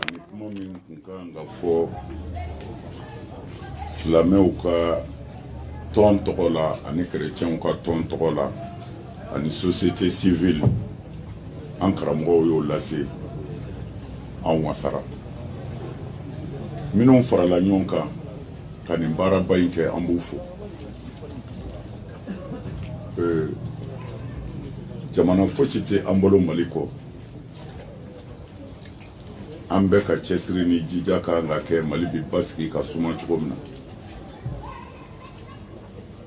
ani kuma min kun kan ka fɔ silamɛw ka tɔn tɔgɔ la ani chrétiens ka tɔn tɔgɔ la ani société civile an karamɔgɔw y'o lase an wasara minnu farala ɲɔgɔn kan ka nin baaraba in kɛ an b'u fo jamana fosi tɛ an bolo Mali kɔ an bɛ ka cɛsiri ni jija kan ka kɛ Mali bi basigi ka suma cogo min na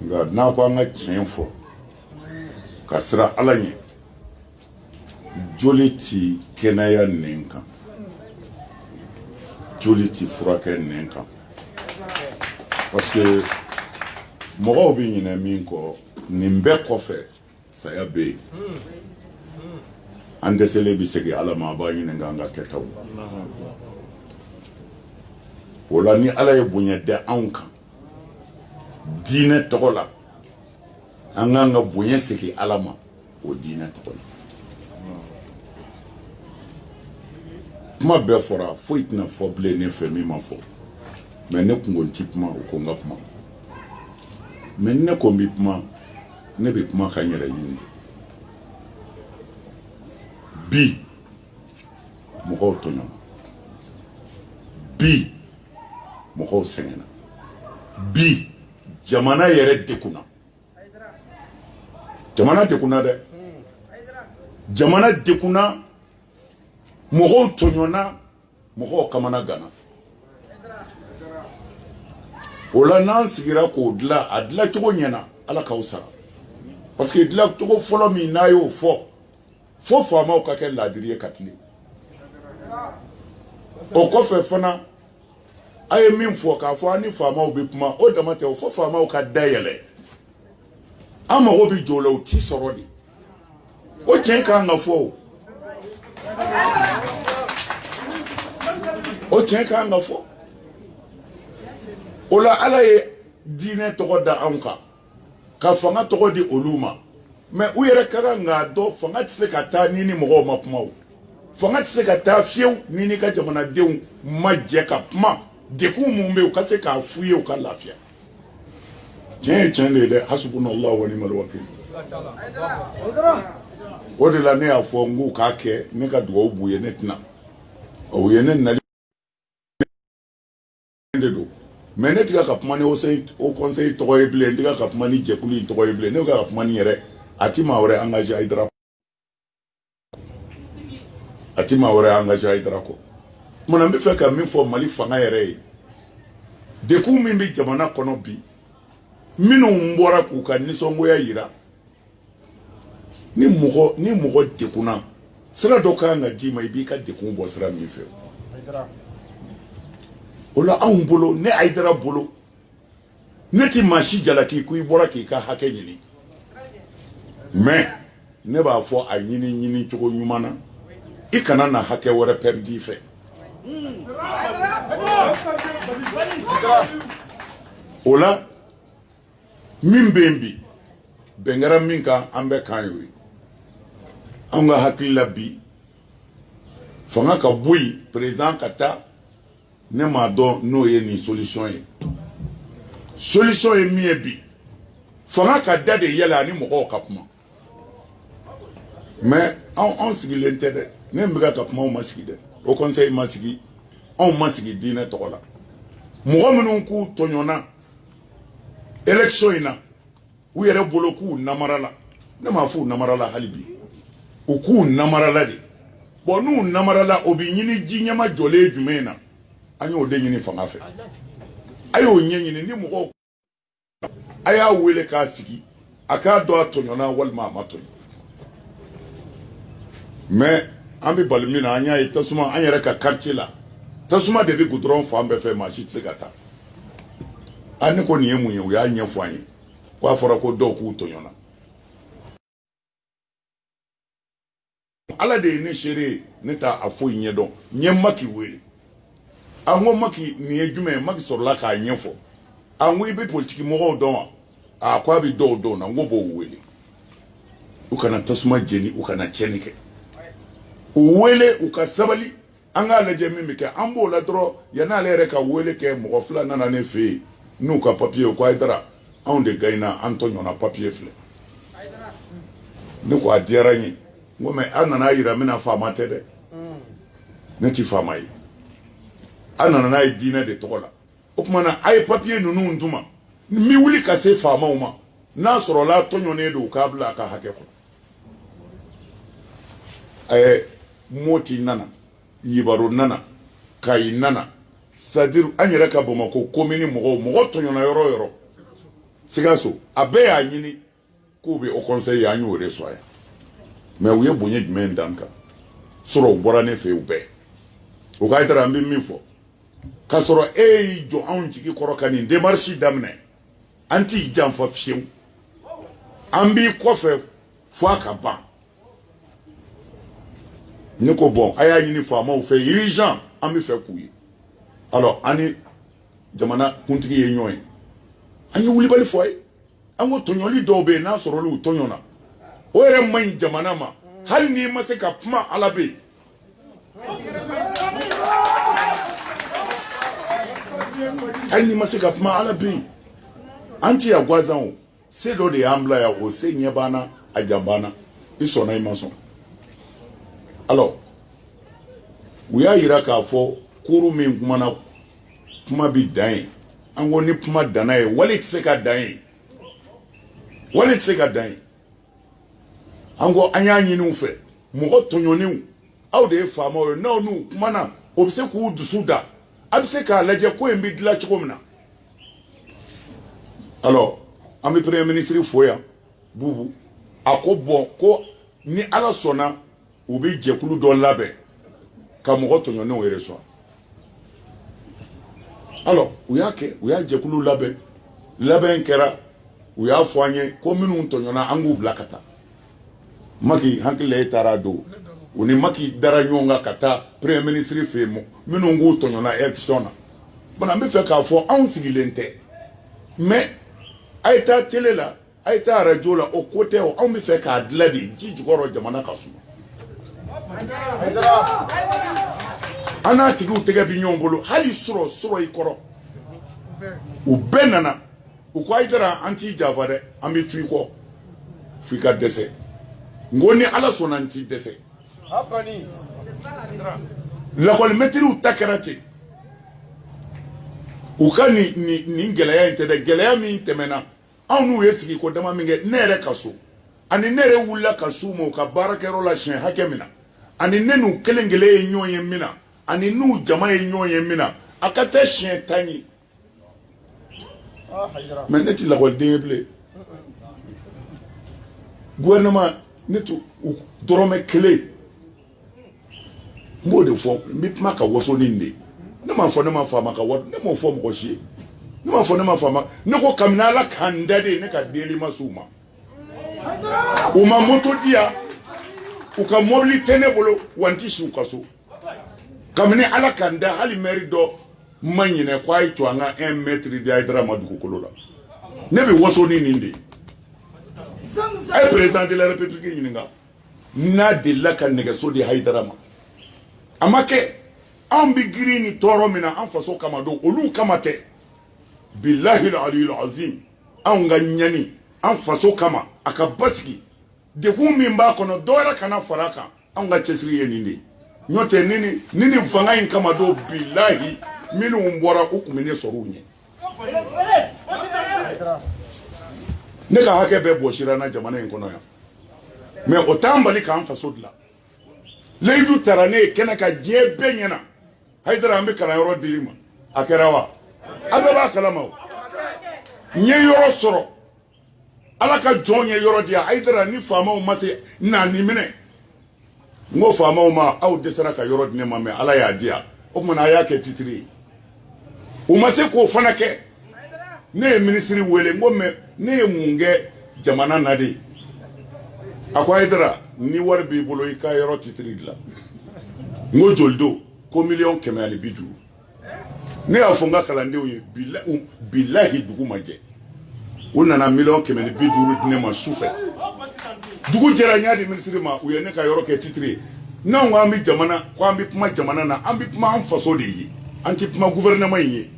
nka n'a ko an ka tiɲɛ fɔ ka sira Ala ɲɛ joli ti kɛnɛya nɛn kan joli ti furakɛ nɛn kan parce que mɔgɔw bɛ ɲinɛ min kɔ nin bɛɛ kɔfɛ saya bɛ yen an dɛsɛlen bɛ segin Ala ma a b'a ɲininka an ka kɛtaw o la ni Ala ye bonya da anw kan diinɛ tɔgɔ la an k'an ka bonya segin Ala ma o diinɛ tɔgɔ la kuma bɛɛ fɔra foyi tɛna fɔ bilen ne fɛ min ma fɔ mais ne kun ko n ti kuma o ko n ka kuma mais ne ko n bɛ kuma ne bɛ kuma ka n yɛrɛ ɲini bi mɔgɔw tɔɲɔna bi mɔgɔw sɛgɛnna bi jamana yɛrɛ degunna jamana degunna dɛ jamana degunna mɔgɔw tɔɲɔna mɔgɔw kamana gana o la n'an sigira k'o dilan a dilan cogo ɲɛna Ala k'aw sara parce que dilan cogo fɔlɔ min n'a y'o fɔ fo faamaw ka kɛ laadiri ye ka tilen o kɔfɛ fana a ye min fɔ k'a fɔ an ni faamaw bɛ kuma o dama tɛ o fo faamaw ka dayɛlɛ an mago bɛ jɔ o la o t'i sɔrɔ de o tiɲɛ kan ka fɔ o tiɲɛ kan ka fɔ o la Ala ye diinɛ tɔgɔ da anw kan ka fanga tɔgɔ di olu ma mais u yɛrɛ ka kan k'a dɔn fanga tɛ se ka taa ni ni mɔgɔw ma kuma o fanga tɛ se ka taa fiyewu ni ni ka jamanadenw ma jɛ ka kuma dekun mun bɛ u ka se k'a f'u ye u ka lafiya tiɲɛ ye tiɲɛ de ye dɛ hasbunallahu wa ni'mal wakil o de la ne y'a fɔ n k'u k'a kɛ ne ka dugawu b'u ye ne tɛna o ye ne nali de don mais ne tɛ ka kuma ni o conseil tɔgɔ ye bilen n tɛ ka kuma ni jɛkulu in tɔgɔ ye bilen ne bɛ ka kuma ni yɛrɛ a ti maa wɛrɛ engagé Hayidara a ti maa wɛrɛ engagé Hayidara kɔ mun n bɛ fɛ ka min fɔ Mali fanga yɛrɛ ye dekun min bɛ jamana kɔnɔ bi minnu bɔra k'u ka nisɔngoya yira ni mɔgɔ dekunna sira dɔ kan ka d'i ma i b'i ka dekun bɔ sira min fɛ o la anw bolo ne Hayidara bolo ne ti maa si jalaki ko i bɔra k'i ka hakɛ ɲini mais ne b'a fɔ a ɲini cogo ɲuman na i kana na hakɛ wɛrɛ perdre fɛ o la min bɛ yen bi bɛn kɛra min kan an bɛ kan y'o ye an ka hakili la bi fanga ka bɔ yen président ka taa ne m'a dɔn n'o ye nin solution ye solution ye min ye bi fanga ka da de yɛlɛ ani mɔgɔw ka kuma mais anw sigilen tɛ dɛ ne bɛ ka kuma anw ma sigi dɛ o conseil ma sigi anw ma sigi diinɛ tɔgɔ la mɔgɔ minnu k'u tɔɲɔna élection in na u yɛrɛ bolo k'u namarala ne m'a fɔ u namarala hali bi u k'u namarala de bon n'u namarala o bɛ ɲini ji ɲɛma jɔlen jumɛn na an y'o de ɲini fanga fɛ a y'o ɲɛɲini ni mɔgɔw a y'a wele k'a sigi a k'a dɔn a tɔɲɔna walima a ma tɔɲɔ mais an bɛ bali min na an y'a ye tasuma an yɛrɛ ka quartier la tasuma de bɛ goudron fan bɛɛ fɛ maa si tɛ se ka taa a ne ko nin ye mun ye u y'a ɲɛfɔ an ye k'a fɔra ko dɔw k'u tɔɲɔna Ala de ye ne seere ye ne t'a foyi ɲɛdɔn n ye Macky wele a ko Macky nin ye jumɛn ye Macky sɔrɔla k'a ɲɛfɔ a ko i bɛ politiki mɔgɔw dɔn wa a ko a bɛ dɔw dɔn na n ko b'o wele u kana tasuma jeni u kana tiɲɛni kɛ o wele u ka sabali an ka lajɛ min bɛ kɛ an b'o la dɔrɔn yan'ale yɛrɛ ka wele kɛ mɔgɔ fila nana ne fɛ yen n'u ka papiye ko Hayidara anw de gagné an tɔɲɔna papiye filɛ ne ko a diyara n ye n ko mais a nana yira mina faama tɛ dɛ ne ti faama ye a nana n'a ye diinɛ de tɔgɔ la o tuma na a ye papiye ninnu d'u ma n bɛ wuli ka se faamaw ma n'a sɔrɔla tɔɲɔnen don k'a bila a ka hakɛ kɔnɔ Moti nana Yibaro nana Kayi nana c'est-à-dire an yɛrɛ ka Bamakɔ commune mɔgɔ tɔɲɔna yɔrɔ o yɔrɔ Sikaso a bɛɛ y'a ɲini k'u bɛ au conseil an y'o reçoit yan mais u ye bonya jumɛn d'an kan sɔrɔ u bɔra ne fɛ yen u bɛɛ o ka Hayidara an bɛ min fɔ k'a sɔrɔ e y'i jɔ anw jigi kɔrɔ ka nin démarche daminɛ an t'i janfa fiyewu an b'i kɔfɛ fo a ka ban ne ko bon a y'a ɲini faamaw fɛ urgent an bɛ fɛ k'u ye alors an ni jamana kuntigi ye ɲɔgɔn ye an ye wulibali fɔ a ye an ko tɔɲɔli dɔw bɛ yen n'a sɔrɔ olu tɔɲɔna o yɛrɛ man ɲi jamana ma hali n'i ma se ka kuma Ala bɛ yen hali n'i ma se ka kuma Ala bɛ yen an ti ya gansan o se dɔ de y'an bila yan o se ɲɛ banna a jan banna i sɔnna i ma sɔn alors u y'a yira k'a fɔ kuru min kumana kuma bɛ dan ye an ko ni kuma danna ye wali tɛ se ka dan ye wali tɛ se ka dan ye an ko an y'a ɲini u fɛ mɔgɔ tɔɲɔnenw aw de ye faamaw ye n'aw n'u kumana o bɛ se k'u dusu da a bɛ se k'a lajɛ ko in bɛ dilan cogo min na alors an bɛ premier ministre fo yan Bubu a ko bon ko ni Ala sɔnna u bɛ jɛkulu dɔ labɛn ka mɔgɔ tɔɲɔnenw reçoit alors u y'a kɛ u y'a jɛkulu labɛn kɛra u y'a fɔ an ye ko minnu tɔɲɔna an k'u bila ka taa Macky hakili e taara don u ni Macky dara ɲɔgɔn kan ka taa premier ministre fɛ yen minnu k'u tɔɲɔna élection na bon an bɛ fɛ k'a fɔ anw sigilen tɛ mais a ye taa télé la a ye taa radio la o ko tɛ o anw bɛ fɛ k'a dilan de ji jukɔrɔ jamana ka suma an n'a tigiw tɛgɛ bɛ ɲɔgɔn bolo hali sɔrɔ i kɔrɔ u bɛɛ nana u ko Hayidara an t'i janfa dɛ an bɛ tu i kɔ f'i ka dɛsɛ n ko ni Ala sɔnna n t'i dɛsɛ lakɔli mɛtiriw ta kɛra ten u ka nin gɛlɛya in tɛ dɛ gɛlɛya min tɛmɛna anw n'u ye sigi ko dama min kɛ ne yɛrɛ ka so ani ne yɛrɛ wulila ka s'u ma u ka baarakɛyɔrɔ la siɲɛ hakɛ min na ani ne n'u kelen kelen ye ɲɔgɔn ye min na ani n'u jama ye ɲɔgɔn ye min na a ka tɛ siɲɛ 10 ye mais ne ti lakɔliden ye bilen gouvernement ne tu dɔrɔmɛ kelen n b'o de fɔ n bɛ kuma ka waso ni nin de ne m'a fɔ ne ma faama ka wari ne m'o fɔ mɔgɔ si ye ne m'a fɔ ne ma faama ne ko kabini Ala k'an da de ne ka deli ma s'u ma u ma moto di yan u ka mobili tɛ ne bolo wa n ti si u ka so kabini Ala k'an da hali maire dɔ ma ɲinɛ ko a ye to an ka 1 mètre di Hayidara ma dugukolo la ne bɛ waso ni nin de ye a ye président de la république ɲininka n'a delila ka nɛgɛso di Hayidara ma a ma kɛ anw bɛ girin ni tɔɔrɔ min na an faso kama don olu kama tɛ billahi al-aliyyil azim anw ka ɲani an faso kama a ka basigi dekun min b'a kɔnɔ dɔ wɛrɛ kana fara a kan anw ka cɛsiri ye nin de ye n'o tɛ ni nin fanga in kama don billahi minnu bɔra u tun bɛ ne sɔrɔ u ɲɛ ne ka hakɛ bɛɛ bɔsira n na jamana in kɔnɔ yan mais o t'an bali k'an faso dilan Layidu taara ne ye kɛnɛ ka diɲɛ bɛɛ ɲɛna Hayidara an bɛ kalanyɔrɔ dir'i ma a kɛra wa a bɛɛ b'a kalama o n ye yɔrɔ sɔrɔ Ala ka jɔn ye yɔrɔ di yan Hayidara ni faamaw ma se n'a ni minɛ n ko faamaw ma aw dɛsɛra ka yɔrɔ di ne ma mais Ala y'a di yan o tuma na a y'a kɛ titre ye u ma se k'o fana kɛ ne ye ministre wele n ko mais ne ye mun kɛ jamana na de a ko Hayidara ni wari b'i bolo i ka yɔrɔ titre dilan n ko joli don ko 1,250,000 ne y'a fɔ n ka kalandenw ye bilahi dugu ma jɛ u nana 1,250,000 di ne ma su fɛ dugu jɛra n y'a di ministre ma u ye ne ka yɔrɔ kɛ titre ye n'anw an bɛ jamana ko an bɛ kuma jamana na an bɛ kuma an faso de ye an tɛ kuma gouvernement in ye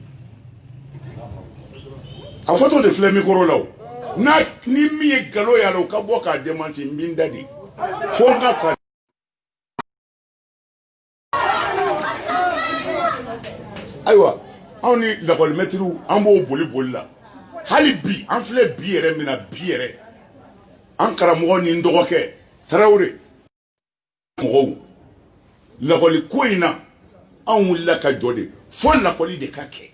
a faso de filɛ micro la o n'a ni min ye nkalon y'a la o ka bɔ k'a démentir n bɛ n da de fo n ka sa. Ayiwa anw ni lakɔlimɛtiriw an b'o boli la hali bi an filɛ bi yɛrɛ min na bi yɛrɛ an karamɔgɔ ni n dɔgɔkɛ Tarawele mɔgɔw lakɔli ko in na anw wulila ka jɔ de fo lakɔli de ka kɛ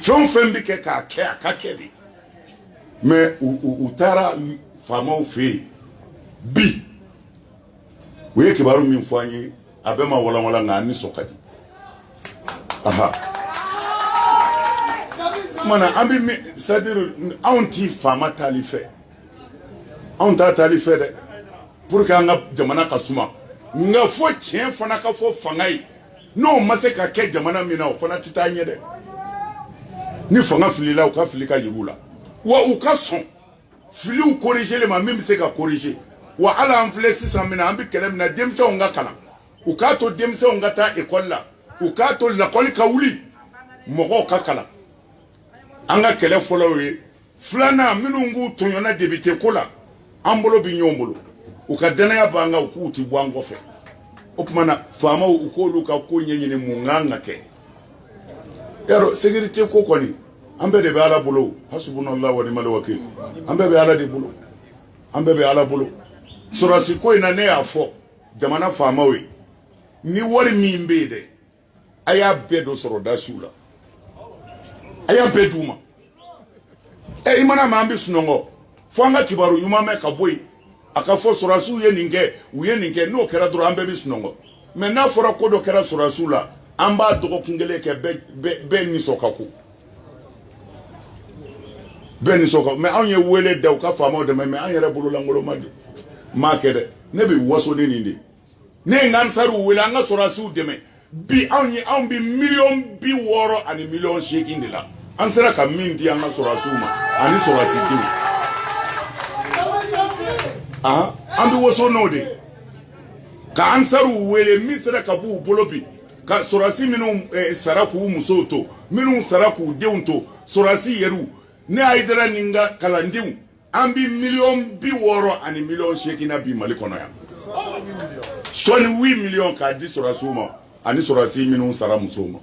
fɛn o fɛn bɛ kɛ k'a kɛ a ka kɛ de mais u taara faamaw fɛ yen bi u ye kibaru min fɔ an ye a bɛɛ ma walanwalan nka a nisɔn ka di. Aha. Mana an bɛ c'est-à-dire anw ti faama taali fɛ anw t'a taali fɛ dɛ pour que an ka jamana ka suma nka fo tiɲɛ fana ka fɔ fanga ye n'o ma se ka kɛ jamana min na o fana tɛ taa ɲɛ dɛ ni fanga filila u ka fili ka yir'u la wa u ka sɔn filiw corriger ma min bɛ se ka corriger wa ala an filɛ sisan min na an bɛ kɛlɛ min na denmisɛnw ka kalan u k'a to denmisɛnw ka taa école la u k'a to lakɔli ka wuli mɔgɔw ka kalan an ka kɛlɛ fɔlɔw ye filanan minnu k'u tɔɲɔna député ko la an bolo bɛ ɲɔgɔn bolo u ka danaya b'an kan u k'u ti bɔ an kɔfɛ o tuma na faamaw u k'olu ka ko ɲɛɲini mun kan ka kɛ yarɔ sécurité ko kɔni an bɛɛ de bɛ ala bolo hasbunallahu wa ni'mal wakil an bɛɛ bɛ ala de bolo an bɛɛ bɛ ala bolo sɔrɔsi ko in na ne y'a fɔ jamana faamaw ye ni wari min bɛ yen dɛ a y'a bɛɛ dɔ sɔrɔ dasiw la a y'a bɛɛ d'u ma i mana maa an bɛ sunɔgɔ fo an ka kibaru ɲuman mɛn ka bɔ yen a ka fɔ sɔrɔsiw ye nin kɛ u ye nin kɛ n'o kɛra dɔrɔn an bɛɛ bɛ sunɔgɔ mais n'a fɔra ko dɔ kɛra sɔrɔsiw la an b'a dɔgɔkun kelen kɛ bɛɛ nisɔn ka ko bɛɛ nisɔn ka mais anw ye wele da u ka faamaw dɛmɛ mais an yɛrɛ bololankolon ma de m'a kɛ dɛ ne bɛ waso ni nin de ne ye n ka ansariw wele an ka sɔrɔsiw dɛmɛ bi anw bi miliyɔn 60 ani miliyɔn 8 de la an sera ka min di an ka sɔrɔsiw ma ani sɔrɔsidenw an bɛ waso n'o de ka ansariw wele min sera ka b'u bolo bi ka sɔrɔsi minnu sara k'u musow to minnu sara k'u denw to sɔrɔsi yɛrɛw ne Hayidara ni n ka kalandenw an bi miliyɔn 60 ani miliyɔn 8 na bi Mali kɔnɔ yan sɔni 8 miliyɔn k'a di sɔrɔsiw ma ani sɔrɔsi minnu sara musow ma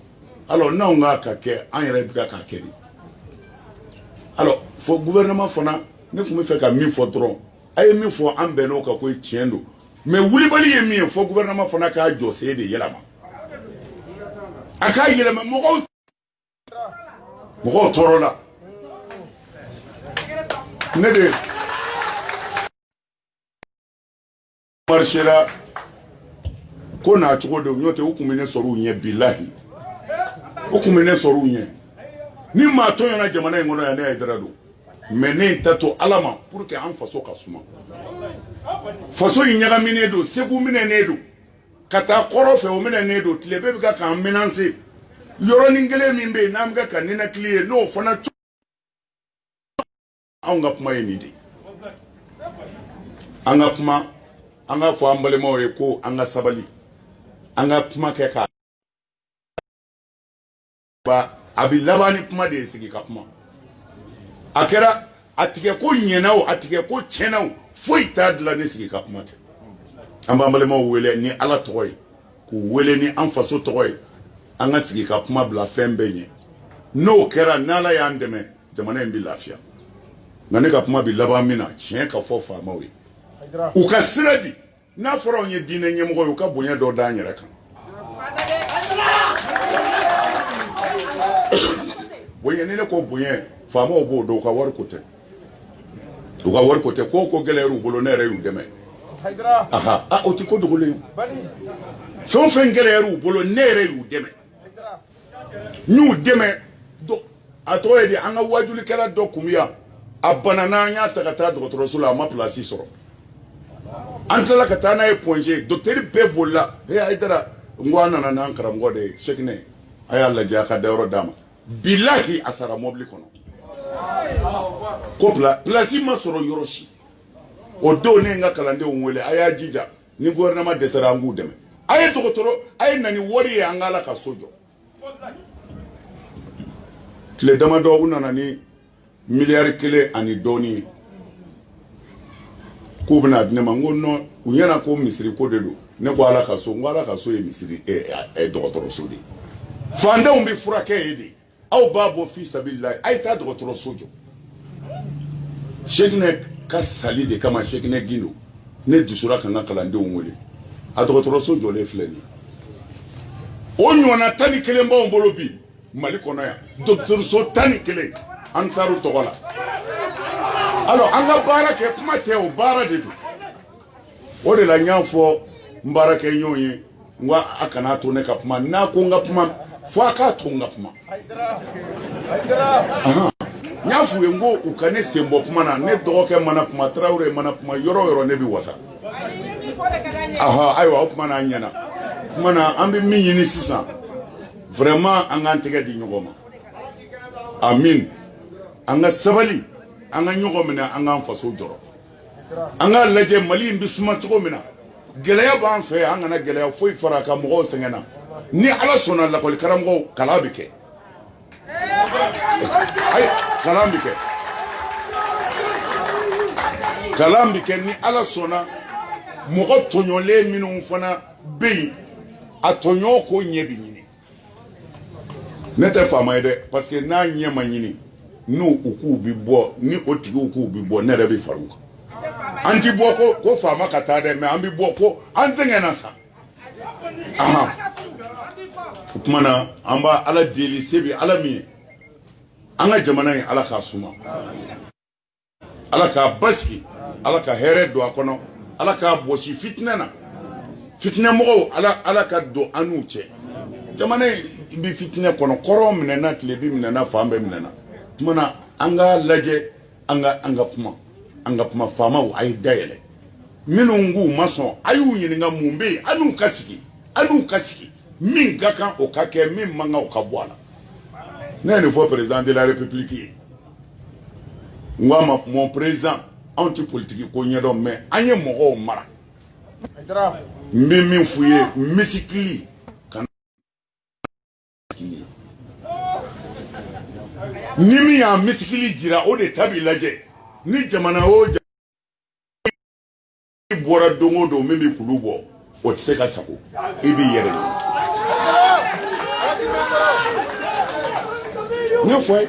alors n'anw ka kɛ an yɛrɛ bɛ ka kɛ de alors fo gouvernement fana ne tun bɛ fɛ ka min fɔ dɔrɔn a ye min fɔ an bɛnn'o kan ko tiɲɛ don mais wulibali ye min ye fo gouvernement fana k'a jɔ sen de yɛlɛma a k'a yɛlɛma mɔgɔw tɔɔrɔ la ne de marchera ko n'a cogo de n'o tɛ u tun bɛ ne sɔrɔ u ɲɛ bilahi u tun bɛ ne sɔrɔ u ɲɛ ni maa tɔɲɔna jamana in kɔnɔ yan ne Hayidara don mais ne n ta to ala ma pour que an faso ka suma faso in ɲagaminen don segu minɛnen don ka taa kɔrɔ fɛ o minɛnen don tile bɛɛ bɛ ka k'an menacer yɔrɔnin kelen min bɛ yen n'an bɛ ka ninakili ye n'o fana anw ka kuma ye nin de an ka kuma an ka fɔ an balimaw ye ko an ka sabali an ka kuma kɛ ka a bɛ laban ni kuma de ye sigi ka kuma a kɛra a tigɛ ko ɲɛna o a tigɛ ko tiɲɛna o foyi t'a dilan ni sigi ka kuma tɛ an b'an balimaw wele ni ala tɔgɔ ye k'u wele ni an faso tɔgɔ ye an ka sigi ka kuma bila fɛn bɛɛ ɲɛ n'o kɛra n'ala y'an dɛmɛ jamana in bɛ lafiya nka ne ka kuma bɛ laban min na tiɲɛ ka fɔ faamaw ye u ka sira di n'a fɔra anw ye diinɛ ɲɛmɔgɔ ye u ka bonya dɔ d'an yɛrɛ kan bonya ni ne ko bonya faamaw b'o dɔn u ka wari ko tɛ u ka wari ko tɛ ko gɛlɛyara u bolo ne yɛrɛ y'u dɛmɛ o tɛ ko dogolen ye fɛn o fɛn gɛlɛyara u bolo ne yɛrɛ y'u dɛmɛ n y'u dɛmɛ a tɔgɔ ye di an ka wajulikɛla dɔ kun bɛ yan a bana n'an y'a ta ka taa dɔgɔtɔrɔso la a ma pilasi sɔrɔ an tilala ka taa n'a ye pɔnze dɔkitɛri bɛɛ bolila Hayidara n ko an nana n'an karamɔgɔ de ye Sekinɛ a y'a lajɛ a ka dayɔrɔ d'a ma bilahi a sara mɔbili kɔnɔ ko pilasi ma sɔrɔ yɔrɔ si o don ne ye n ka kalandenw wele a y'a jija ni gouvernement dɛsɛra an b'u dɛmɛ a ye dɔgɔtɔrɔ a ye na ni wari ye an ka Ala ka so jɔ tile damadɔ u nana ni miliyari 1 ani dɔɔni ye k'u bɛna di ne ma n ko non u ɲɛna ko misiri ko de don ne ko Ala ka so n ko Ala ka so ye misiri dɔgɔtɔrɔso de fandenw bɛ furakɛ ye de aw b'a bɔ fi sabilillahi a ye taa dɔgɔtɔrɔso jɔ Sekinɛ ka sali de kama Sekinɛ Gindo ne dusura ka n ka kalandenw wele a dɔgɔtɔrɔso jɔlen filɛ nin ye o ɲɔgɔnna 11 b'anw bolo bi Mali kɔnɔ yan dɔgɔtɔrɔso 11 Ansaru tɔgɔ la alors an ka baara kɛ kuma tɛ o baara de don o de la n y'a fɔ n baarakɛɲɔgɔn ye n ko a kana to ne ka kuma n'a ko n ka kuma fo a k'a to n ka kuma n y'a f'u ye n ko u ka ne sen bɔ kuma na ne dɔgɔkɛ mana kuma Tarawele mana kuma yɔrɔ yɔrɔ ne bɛ wasa ayiwa o kuma n'a ɲɛna kuma na an bɛ min ɲini sisan vraiment an k'an tɛgɛ di ɲɔgɔn ma amin an ka sabali an ka ɲɔgɔn minɛ an k'an faso jɔrɔ an k'a lajɛ Mali in bɛ suma cogo min na gɛlɛya b'an fɛ an kana gɛlɛya foyi fara a kan mɔgɔw sɛgɛn na ni Ala sɔnna lakɔli karamɔgɔw kalan bɛ kɛ ayi kalan bɛ kɛ ni Ala sɔnna mɔgɔ tɔɲɔlen minnu fana bɛ yen a tɔɲɔ ko ɲɛ bɛ ɲini ne tɛ faama ye dɛ parce que n'a ɲɛ ma ɲini n'u k'u bi bɔ ni o tigiw k'u bi bɔ ne yɛrɛ bɛ far'u kan an ti bɔ ko faama ka taa dɛ mais an bɛ bɔ ko an sɛgɛnna sa o tuma na an b'a Ala deli se bɛ Ala min ye an ka jamana in Ala k'a suma Ala k'a basigi Ala ka hɛrɛ don a kɔnɔ Ala k'a bɔsi fitinɛ na fitinɛ mɔgɔw Ala ka don an n'u cɛ jamana in bɛ fitinɛ kɔnɔ kɔrɔw minɛna tilebi minɛna fan bɛɛ minɛna tuma na an ka lajɛ an ka kuma faamaw a ye dayɛlɛ minnu k'u ma sɔn a y'u ɲininka mun bɛ yen an n'u ka sigi min ka kan o ka kɛ min man kan o ka bɔ a la ne ye nin fɔ président de la république ye n ko a ma mon président anw tɛ politique ko ɲɛdɔn mais an ye mɔgɔw mara n bɛ min f'u ye misikili kana ni min y'a misikili jira o de ta b'i lajɛ ni jamana o jamana bɔra don o don min bɛ kulu bɔ o tɛ se ka sago i b'i yɛrɛ ye n y'a fɔ a ye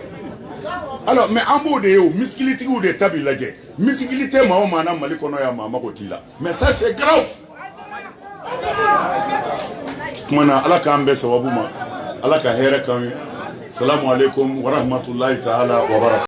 alors mais an b'o de ye o misikilitigiw de ta b'i lajɛ misikili tɛ maa o maa na Mali kɔnɔ yan maa mago t'i la mais ça c'est grave kuma na Ala k'an bɛɛ sababu ma Ala ka hɛrɛ k'an ye salamu alaikum wa rahmatulahi ta'ala wa barakatuh